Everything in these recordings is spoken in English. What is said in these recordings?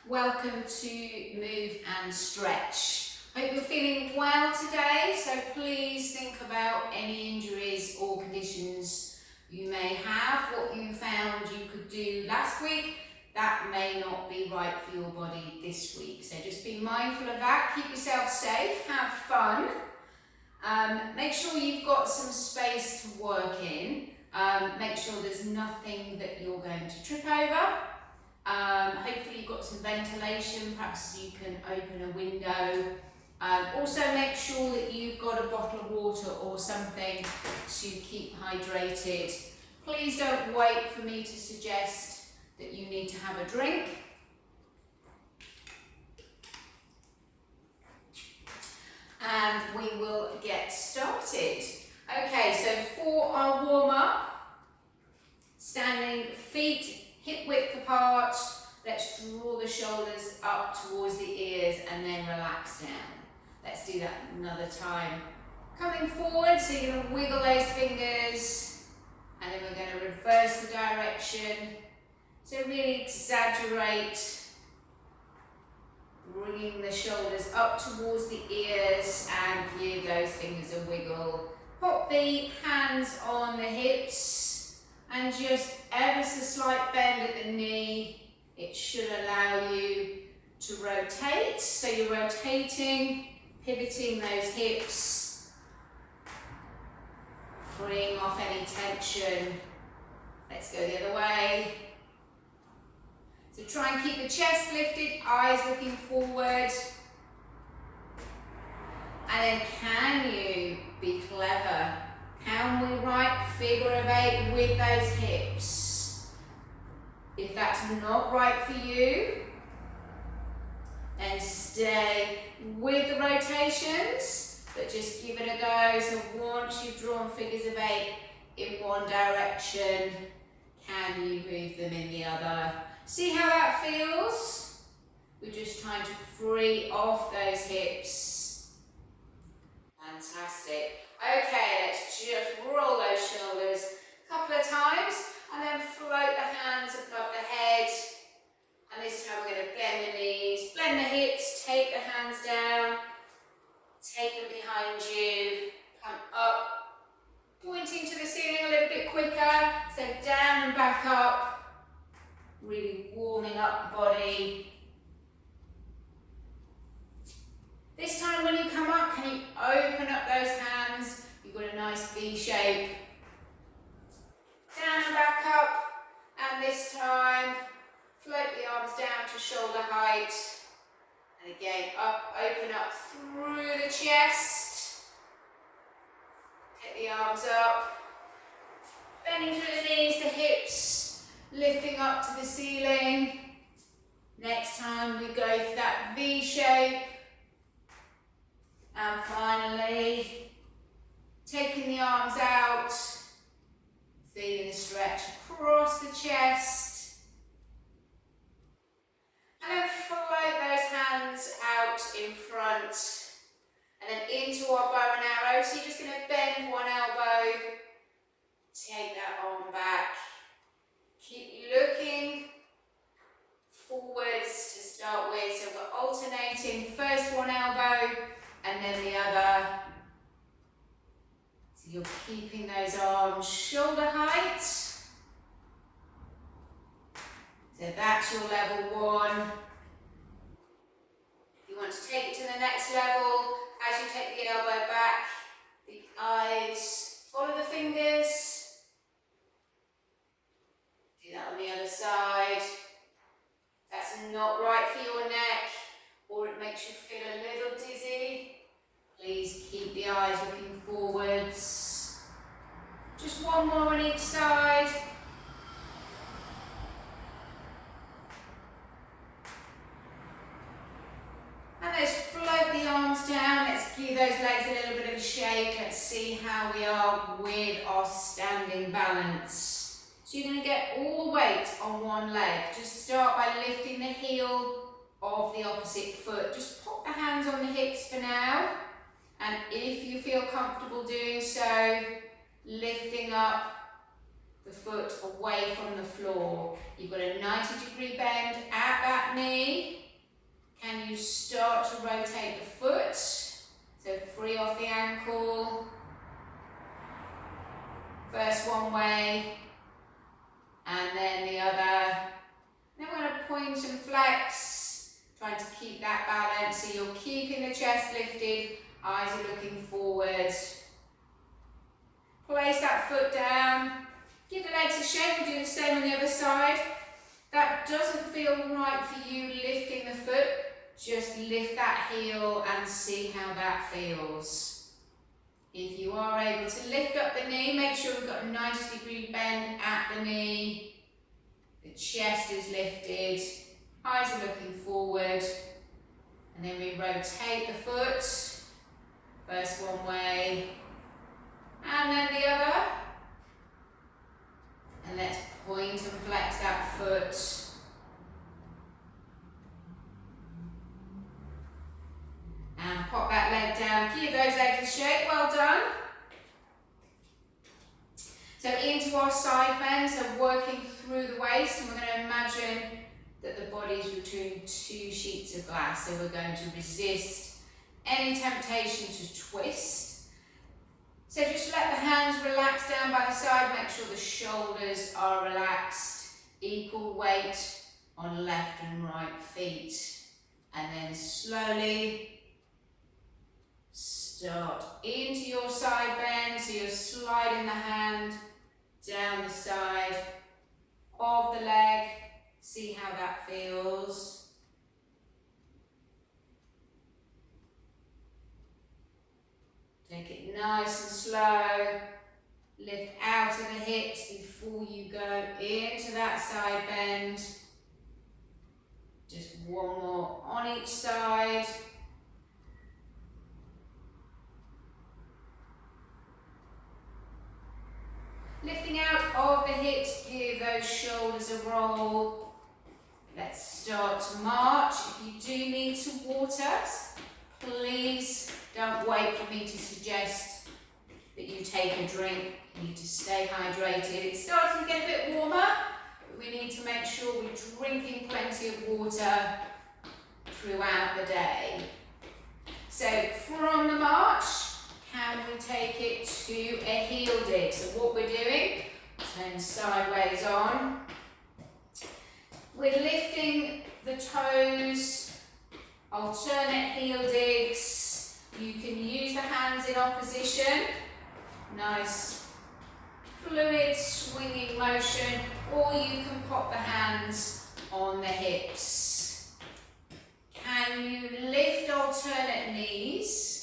Welcome to Move and Stretch. Hope you're feeling well today, so please think about any injuries or conditions you may have. What you found you could do last week, that may not be right for your body this week. So just be mindful of that, keep yourself safe, have fun. Make sure you've got some space to work in. Make sure there's nothing that you're going to trip over. Hopefully you've got some ventilation, perhaps you can open a window. Also make sure that you've got a bottle of water or something to keep hydrated. Please don't wait for me to suggest that you need to have a drink. And we will get started. Okay, so for our warm-up, standing feet hip width apart, let's draw the shoulders up towards the ears and then relax down. Let's do that another time. Coming forward, so you're going to wiggle those fingers and then we're going to reverse the direction. So really exaggerate, bringing the shoulders up towards the ears and give those fingers a wiggle. Pop the hands on the hips. And just ever so slight bend at the knee, it should allow you to rotate. So you're rotating, pivoting those hips, freeing off any tension. Let's go the other way. So try and keep the chest lifted, eyes looking forward. And then can you be clever? Can we write figure of 8 with those hips? If that's not right for you, then stay with the rotations, but just give it a go. So once you've drawn figures of 8 in one direction, can you move them in the other? See how that feels? We're just trying to free off those hips. Fantastic. Okay, let's just roll those shoulders a couple of times and then float the hands above the head. And this time we're going to bend the knees, blend the hips, take the hands down, take them behind you, come up, pointing to the ceiling a little bit quicker. So down and back up, really warming up the body. This time when you come up, can you open up those hands? You've got a nice V shape. Down and back up. And this time, float the arms down to shoulder height. And again, up, open up through the chest. Take the arms up. Bending through the knees, the hips, lifting up to the ceiling. Next time we go for that V shape. And finally, taking the arms out, feeling the stretch across the chest. And then float those hands out in front. And then into our bow and arrow. So you're just going to bend one elbow, take that arm back. Keep looking forwards to start with. So we're alternating first one elbow, and then the other. So you're keeping those arms shoulder height. So that's your level 1. If you want to take it to the next level, as you take the elbow back, the eyes follow the fingers. Do that on the other side. That's not right for your neck, or it makes you feel a little dizzy, please keep the eyes looking forwards. Just one more on each side. And let's float the arms down. Let's give those legs a little bit of a shake. Let's see how we are with our standing balance. So you're going to get all the weight on one leg. Just start by lifting the heel of the opposite foot. Just pop the hands on the hips for now. And if you feel comfortable doing so, lifting up the foot away from the floor. You've got a 90-degree bend at that knee. one way and then the other. Then we're going to point and flex, trying to keep that balance. So you're keeping the chest lifted, eyes are looking forward. Place that foot down, give the legs a shake. We'll do the same on the other side. That doesn't feel right for you lifting the foot, just lift that heel and see how that feels. If you are able to lift up the knee, make sure we've got a 90-degree bend at the knee. The chest is lifted, eyes are looking forward, and then we rotate the foot, first one way, and then the other, and let's point and flex that foot. And pop that leg down, give those legs a shake, well done. So into our side bend, so working through the waist, and we're going to imagine that the body's between two sheets of glass, so we're going to resist any temptation to twist. So just let the hands relax down by the side, make sure the shoulders are relaxed, equal weight on left and right feet, and then slowly start into your side bend, so you're sliding the hand down the side of the leg, see how that feels. Take it nice and slow, lift out of the hips before you go into that side bend. Just one more on each side. Lifting out of the hips, give those shoulders a roll. Let's start to march. If you do need some water, please don't wait for me to suggest that you take a drink. You need to stay hydrated. It's starting to get a bit warmer, but we need to make sure we're drinking plenty of water throughout the day. So from the march, can we take it to a heel dig? So what we're doing, turn sideways on. We're lifting the toes, alternate heel digs. You can use the hands in opposition. Nice fluid swinging motion, or you can pop the hands on the hips. Can you lift alternate knees?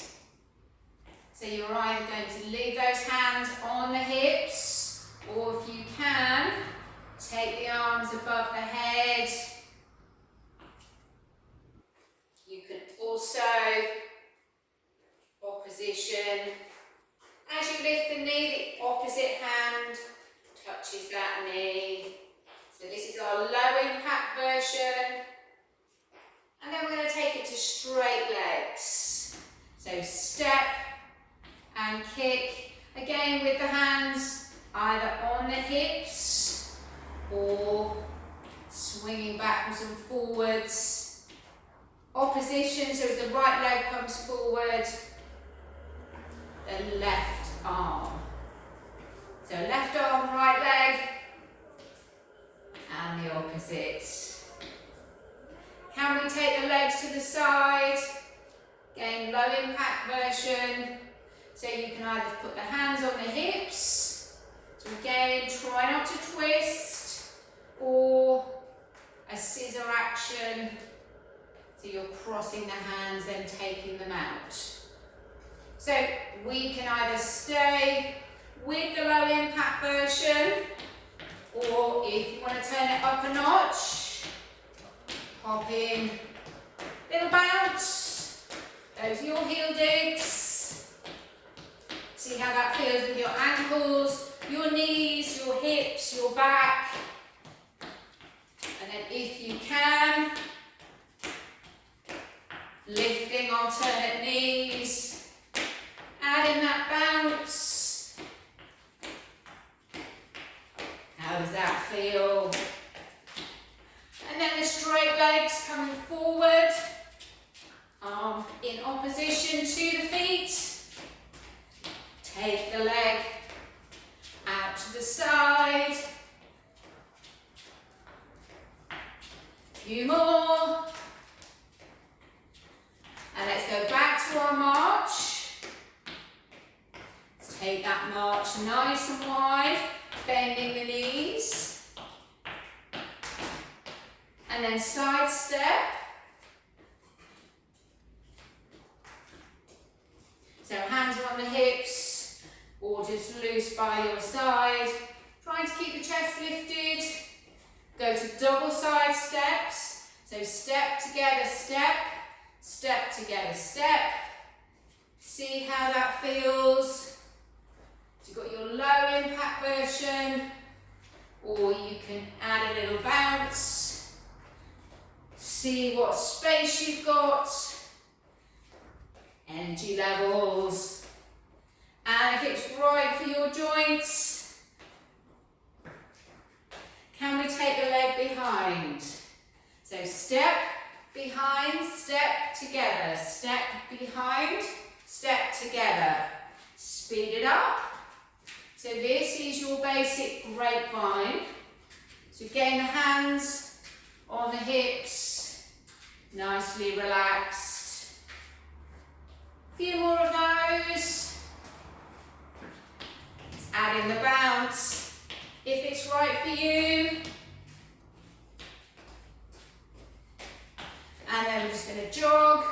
So you're either going to leave those hands on the hips, or if you can, take the arms above the head. You can also, opposition. As you lift the knee, the opposite hand touches that knee. So this is our low impact version. And then we're going to take it to straight legs. So step and kick, again with the hands either on the hips or swinging backwards and forwards. Opposition, so as the right leg comes forward, the left arm. So left arm, right leg, and the opposite. Can we take the legs to the side? Again, low impact version. So you can either put the hands on the hips, so again, try not to twist, or a scissor action, so you're crossing the hands and taking them out. So we can either stay with the low impact version, or if you want to turn it up a notch, hop in, little bounce, those are your heel digs. See how that feels with your ankles, your knees, your hips, your back. And then if you can, lifting alternate knees, adding that bounce. How does that feel? And then the straight legs coming forward, arm in opposition to the feet. Take the leg out to the few more. And let's go back to our march. Let's take that march nice and wide, bending the knees. And then side step. So hands are on the hips or just loose by your side. Trying to keep the chest lifted. Go to double side steps. So step together, step. Step together, step. See how that feels. So you've got your low impact version, or you can add a little bounce. See what space you've got. Energy levels. And if it's right for your joints, can we take the leg behind? So step, behind, step together, step behind, step together. Speed it up. So this is your basic grapevine. So getting the hands on the hips, nicely relaxed. A few more of those. Let's add in the bounce if it's right for you. And then we're just going to jog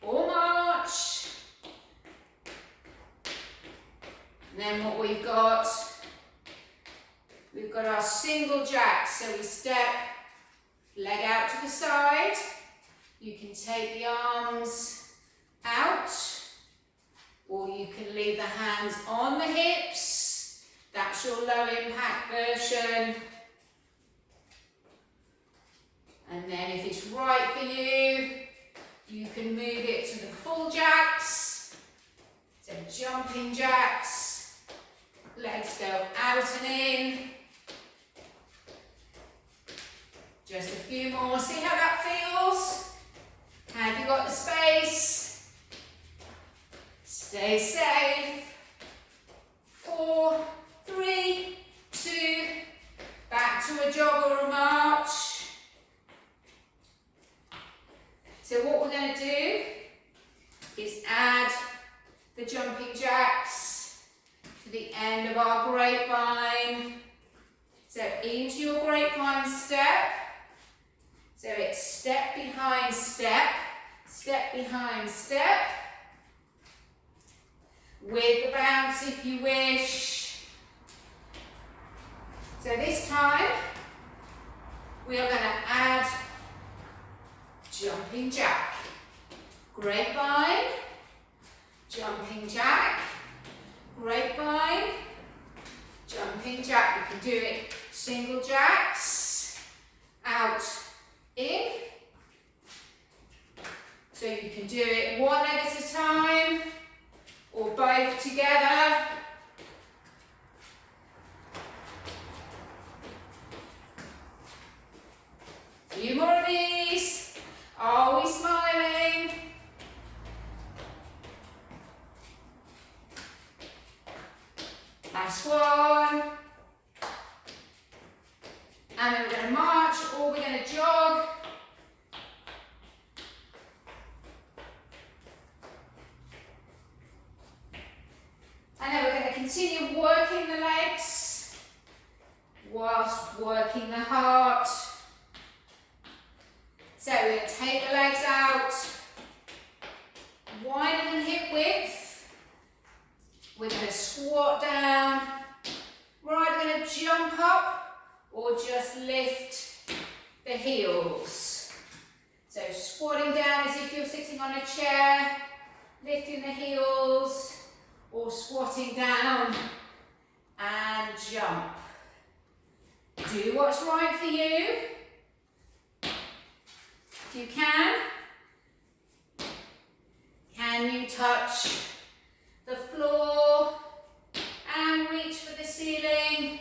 or march. And then what we've got our single jacks. So we step, leg out to the side. You can take the arms out, or you can leave the hands on the hips. That's your low impact version. And then if it's right for you, you can move it to the full jacks. So jumping jacks. Legs go out and in. Just a few more. See how that feels? Have you got the space? Stay safe. 4, 3, 2. Back to a jog or a march. So what we're going to do is add the jumping jacks to the end of our grapevine. So into your grapevine step. So it's step behind step, step behind step. With the bounce if you wish. So this time we are going to add jumping jack, grapevine, jumping jack, grapevine, jumping jack. You can do it single jacks, out, in. So you can do it one leg at a time or both together. A few more of these. Are we smiling? Last one. And then we're going to march or we're going to jog. And then we're going to continue working the legs whilst working the heart. So we're going to take the legs out, wider than hip width. We're going to squat down. We're either going to jump up or just lift the heels. So squatting down as if you're sitting on a chair, lifting the heels, or squatting down and jump. Do what's right for you. If you can you touch the floor and reach for the ceiling?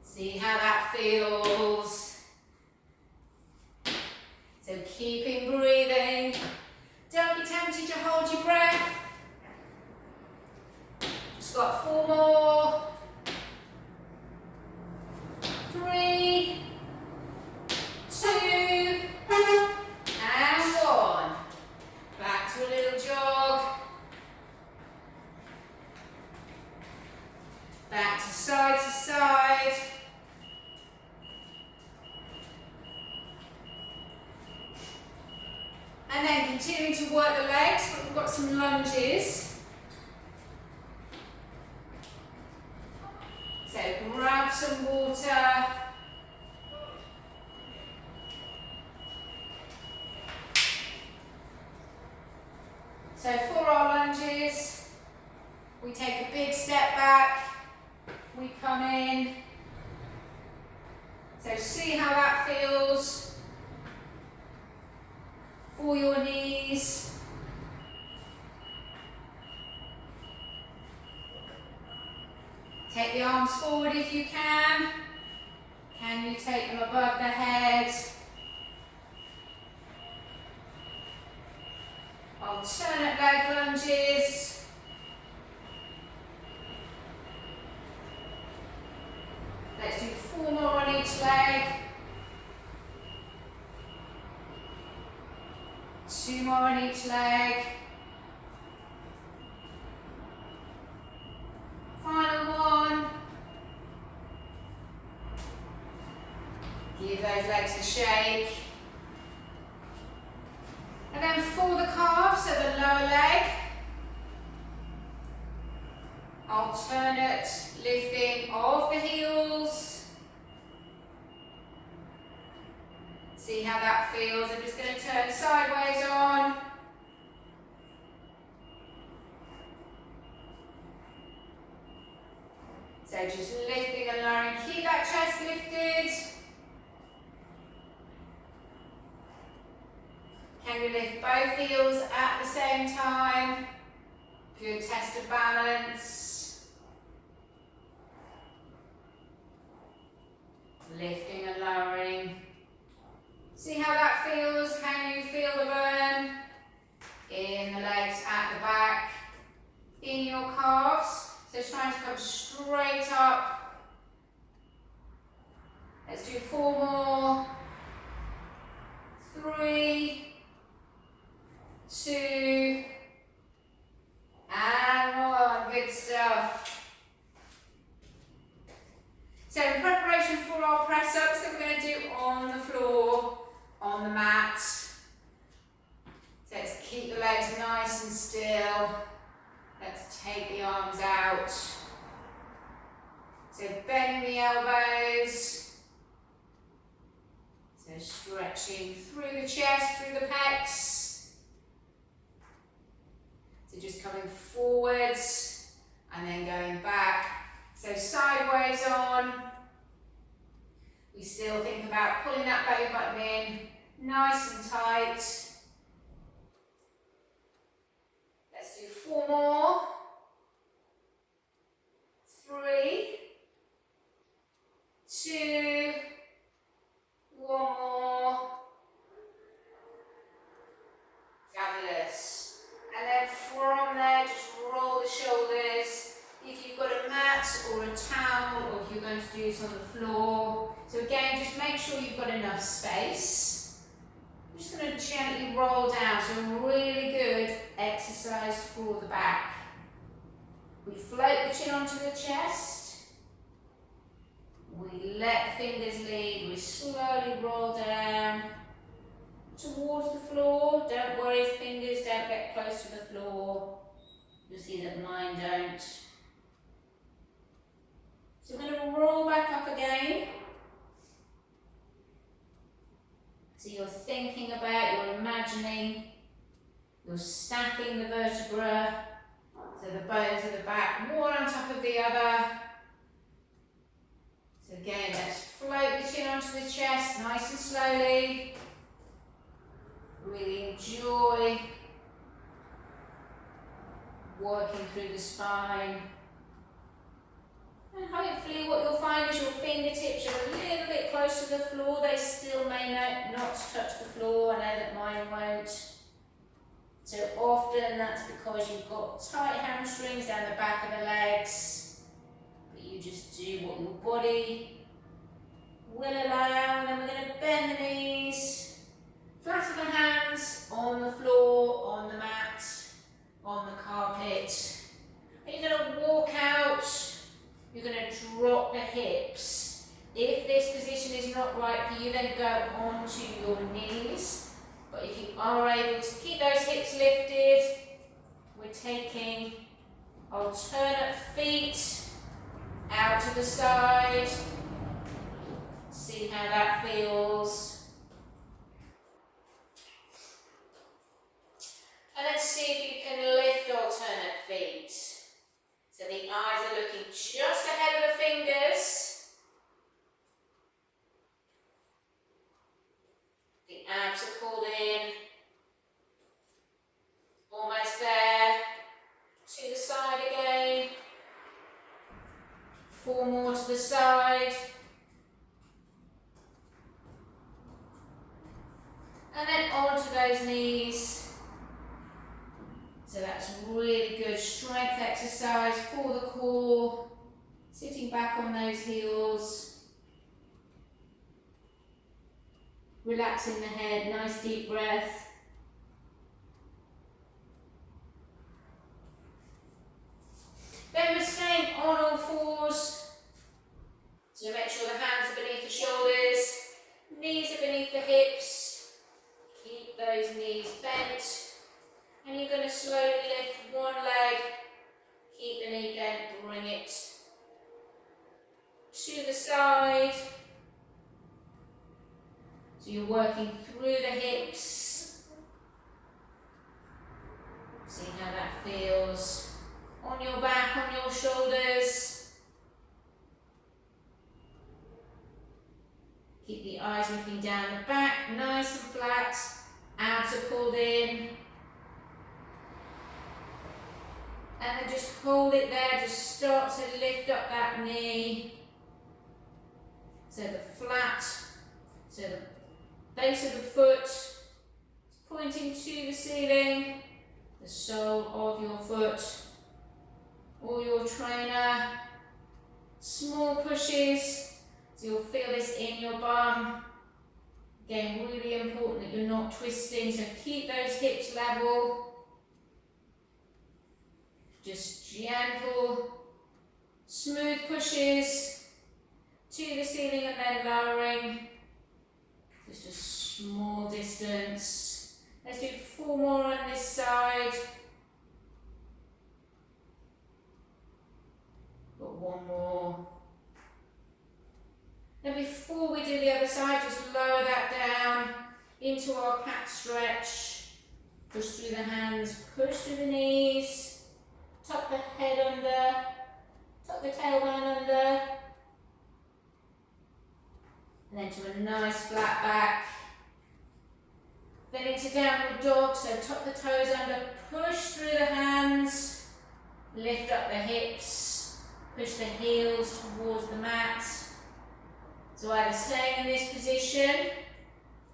See how that feels. So keeping breathing. Don't be tempted to hold your breath. Just got 4 more. to side to side. And then continuing to work the legs, but we've got some lunges. So grab some water. So for our lunges, we take a big step back, we come in. So see how that feels for your knees. Take the arms forward if you can. Can you take them above the head? Alternate leg lunges. Let's do 4 more on each leg. 2 more on each leg. Final one. Give those legs a shake. And then for the calves, so the lower leg, alternate lifting of the heels. See how that feels. I'm just going to turn sideways on. So just lifting and lowering, keep that chest lifted. Can you lift both heels at the same time? Good test of balance. Lifting and lowering. See how that feels? Can you feel the burn in the legs at the back, in your calves? So trying to come straight up. Let's do 4 more. 3, 2, and 1. Good stuff. So in preparation for our press ups that we're going to do on the floor, on the mat. So let's keep the legs nice and still. Let's take the arms out. So bending the elbows. So stretching through the chest, through the pecs. So just coming forwards and then going back. So sideways on. We still think about pulling that belly button in, nice and tight. Let's do 4 more. 3, 2, 1 more. Fabulous. And then from there, just roll the shoulders. If you've got a mat or a towel, or if you're going to do this on the floor. So again, just make sure you've got enough space. I'm just going to gently roll down, so a really good exercise for the back. We float the chin onto the chest. We let the fingers lead. We slowly roll down towards the floor. Don't worry if fingers don't get close to the floor. You'll see that mine don't. So we're going to roll back up again. So you're thinking about, you're imagining, you're stacking the vertebra, so the bones of the back, one on top of the other. So again, let's float the chin onto the chest, nice and slowly. Really enjoy working through the spine. And hopefully what you'll find is your fingertips are a little bit close to the floor. They still may not touch the floor. I know that mine won't. So often that's because you've got tight hamstrings down the back of the legs. But you just do what your body will allow. And then we're going to bend the knees, flatten the hands on the floor, on the mat, on the carpet. And you're going to walk out. You're going to drop the hips. If this position is not right for you, then go onto your knees. But if you are able to keep those hips lifted, we're taking alternate feet out to the side. See how that feels. And let's see if you can lift alternate feet. So the eyes are looking just ahead of the fingers. The abs are pulled in. Almost there. To the side again. 4 more to the side. And then onto those knees. So that's really good strength exercise for the core. Sitting back on those heels. Relaxing the head, nice deep breath. Then we're staying on all fours. So make sure the hands are beneath the shoulders, knees are beneath the hips. Keep those knees bent. And you're going to slowly lift one leg, keep the knee bent, bring it to the side. So you're working through the hips. See how that feels on your back, on your shoulders. Keep the eyes looking down the back, nice and flat. Abs are pulled in. And then just hold it there, just start to lift up that knee. So the flat, so the base of the foot is pointing to the ceiling, the sole of your foot or your trainer. Small pushes, so you'll feel this in your bum. Again, really important that you're not twisting, so keep those hips level. Just gentle, smooth pushes to the ceiling and then lowering. Just a small distance. Let's do 4 more on this side. Got 1 more. Then before we do the other side, just lower that down into our cat stretch. Push through the hands, push through the knees. Tuck the head under, tuck the tailbone under, and then to a nice flat back. Then into downward dog, so tuck the toes under, push through the hands, lift up the hips, push the heels towards the mat. So either staying in this position,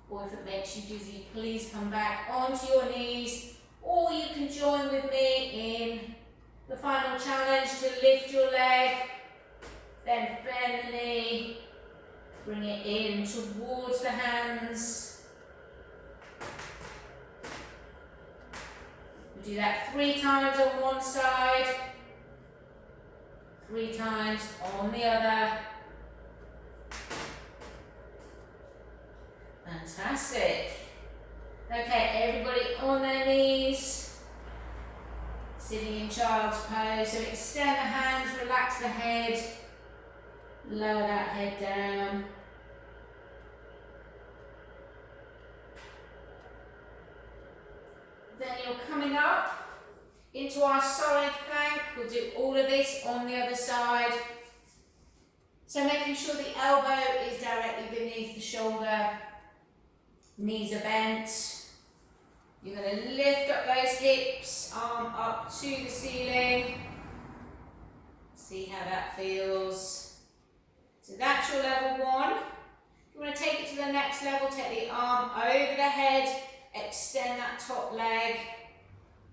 or if it makes you dizzy, please come back onto your knees, or you can join with me in the final challenge to lift your leg, then bend the knee, bring it in towards the hands. We do that 3 times on one side, 3 times on the other. Fantastic. Okay, everybody on their knees. Sitting in child's pose, so extend the hands, relax the head, lower that head down. Then you're coming up into our side plank. We'll do all of this on the other side. So making sure the elbow is directly beneath the shoulder, knees are bent. You're going to lift up those hips, arm up to the ceiling. See how that feels. So that's your level 1. If you want to take it to the next level, take the arm over the head, extend that top leg,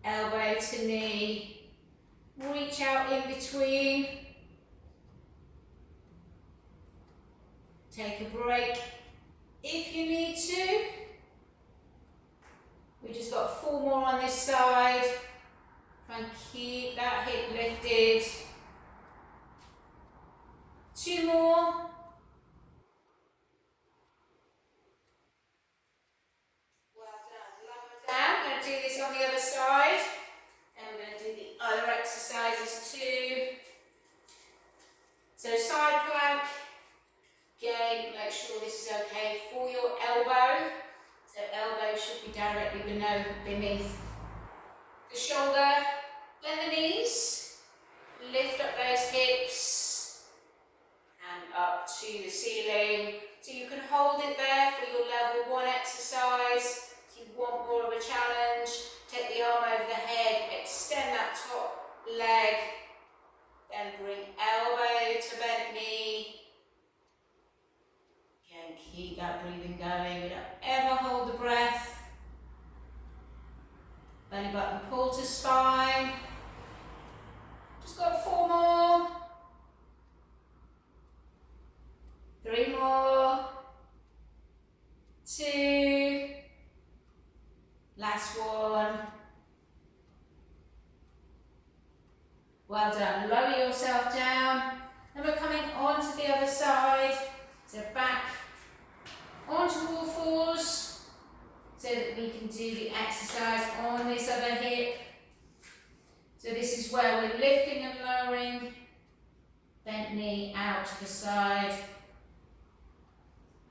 elbow to knee, reach out in between. Take a break if you need to. We've just got 4 more on this side. Try and keep that hip lifted. 2 more. Well done. Lower down. I'm going to do this on the other side. And we're going to do the other exercises too. So side plank. Again, make sure this is okay for your elbow. So elbow should be directly beneath the shoulder. Bend the knees. Lift up those hips. And up to the ceiling. So you can hold it there for your level 1 exercise. If you want more of a challenge, take the arm over the head, extend that top leg, then bring elbow to bent knee. Again, keep that breathing going. We don't ever hold the breath. Belly button pull to spine. Just got 4 more. 3 more. 2. Last one. Well done. Lower yourself down. Then we're coming onto the other side. So back onto all fours so that we can do the exercise on this other hip. So this is where we're lifting and lowering. Bent knee out to the side.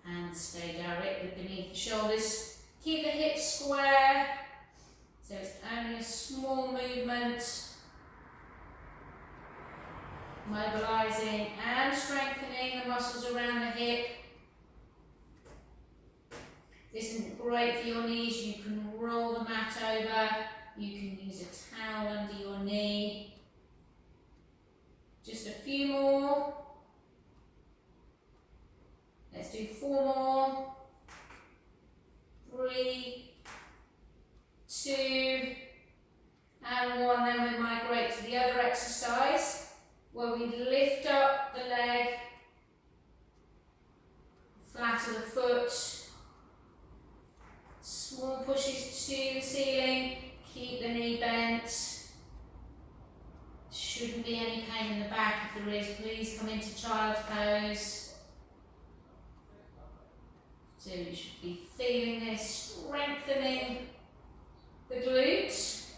Hands stay directly beneath the shoulders. Keep the hips square. So it's only a small movement. Mobilizing and strengthening the muscles around the hip. This isn't great for your knees. You can roll the mat over. You can use a towel under your knee. Just a few more. Let's do 4 more. 3, 2, and 1. Then we migrate to the other exercise where we lift up the leg, flat of the foot, small pushes to the ceiling, keep the knee bent. Shouldn't be any pain in the back. If there is, please come into child's pose. So you should be feeling this, strengthening the glutes,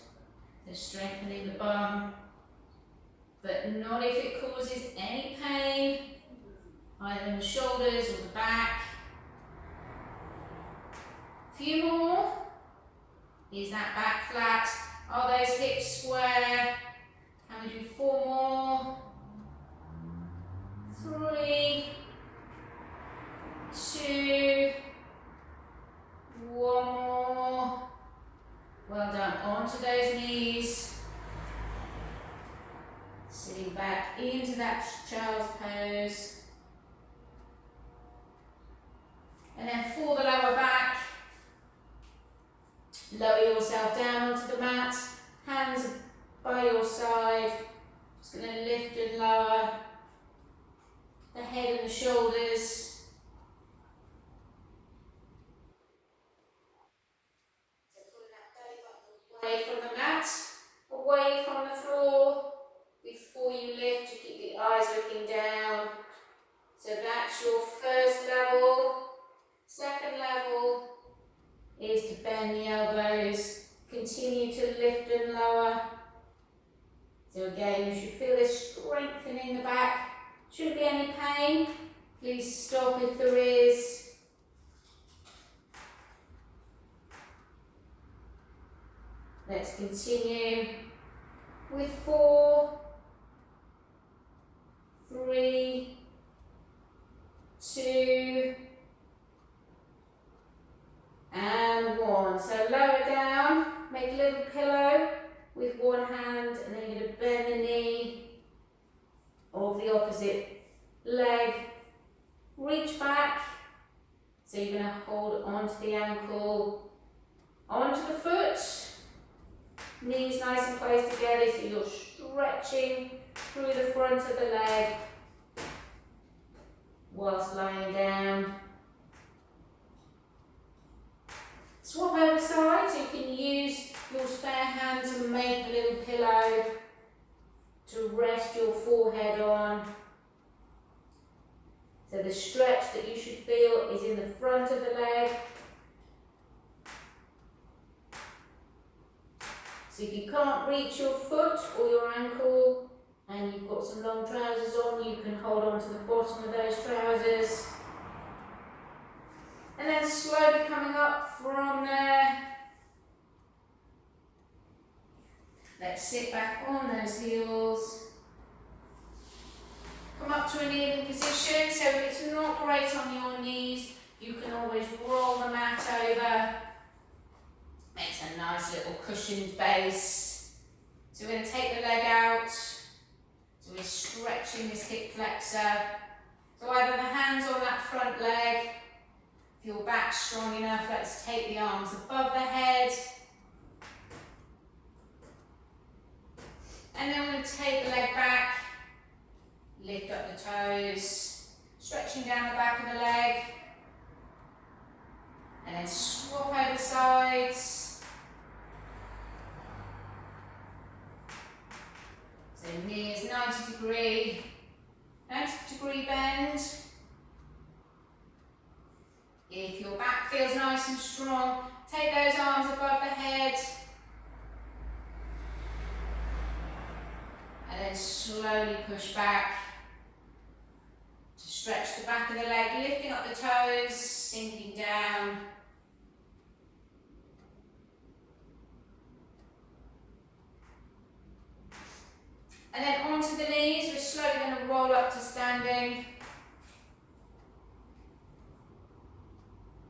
so strengthening the bum, but not if it causes any pain, either in the shoulders or the back. A few more. Is that back flat? Are those hips square? Can we do 4 more? 3, 2, 1 more. Well done. Onto those knees. Sitting back into that child's pose. And then for the lower back, lower yourself down onto the mat. Hands by your side. Just going to lift and lower the head and the shoulders. Away from the mat, away from the floor. Before you lift, you keep the eyes looking down. So that's your first level. Second level is to bend the elbows. Continue to lift and lower. So again, you should feel this strengthening the back. Shouldn't be any pain. Please stop if there is. Let's continue with 4, 3, 2, and 1. So lower down, make a little pillow with one hand, and then you're going to bend the knee of the opposite leg. Reach back, so you're going to hold onto the ankle, onto the foot. Knees nice and close together, so you're stretching through the front of the leg whilst lying down. Swap over sides, so you can use your spare hand to make a little pillow to rest your forehead on. So the stretch that you should feel is in the front of the leg. So if you can't reach your foot or your ankle and you've got some long trousers on, you can hold on to the bottom of those trousers. And then slowly coming up from there. Let's sit back on those heels. Come up to an even position, so if it's not great on your knees, you can always roll the mat over. Makes a nice little cushioned base. So we're going to take the leg out. So we're stretching this hip flexor. So either the hands on that front leg, if your back's strong enough, let's take the arms above the head. And then we're going to take the leg back, lift up the toes, stretching down the back of the leg, and then swap over sides. So knee is 90 degree bend. If your back feels nice and strong, take those arms above the head. And then slowly push back to stretch the back of the leg, lifting up the toes, sinking down. And then onto the knees, we're slowly going to roll up to standing.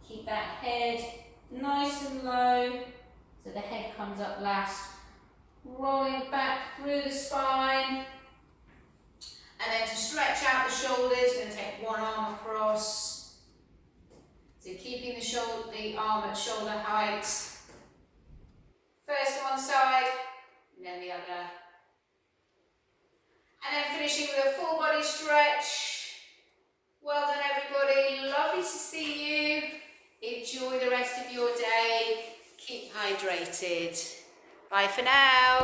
Keep that head nice and low, so the head comes up last. Rolling back through the spine. And then to stretch out the shoulders, we're going to take one arm across. So keeping the arm at shoulder height. First one side, and then the other. And then finishing with a full body stretch. Well done everybody, lovely to see you. Enjoy the rest of your day. Keep hydrated. Bye for now.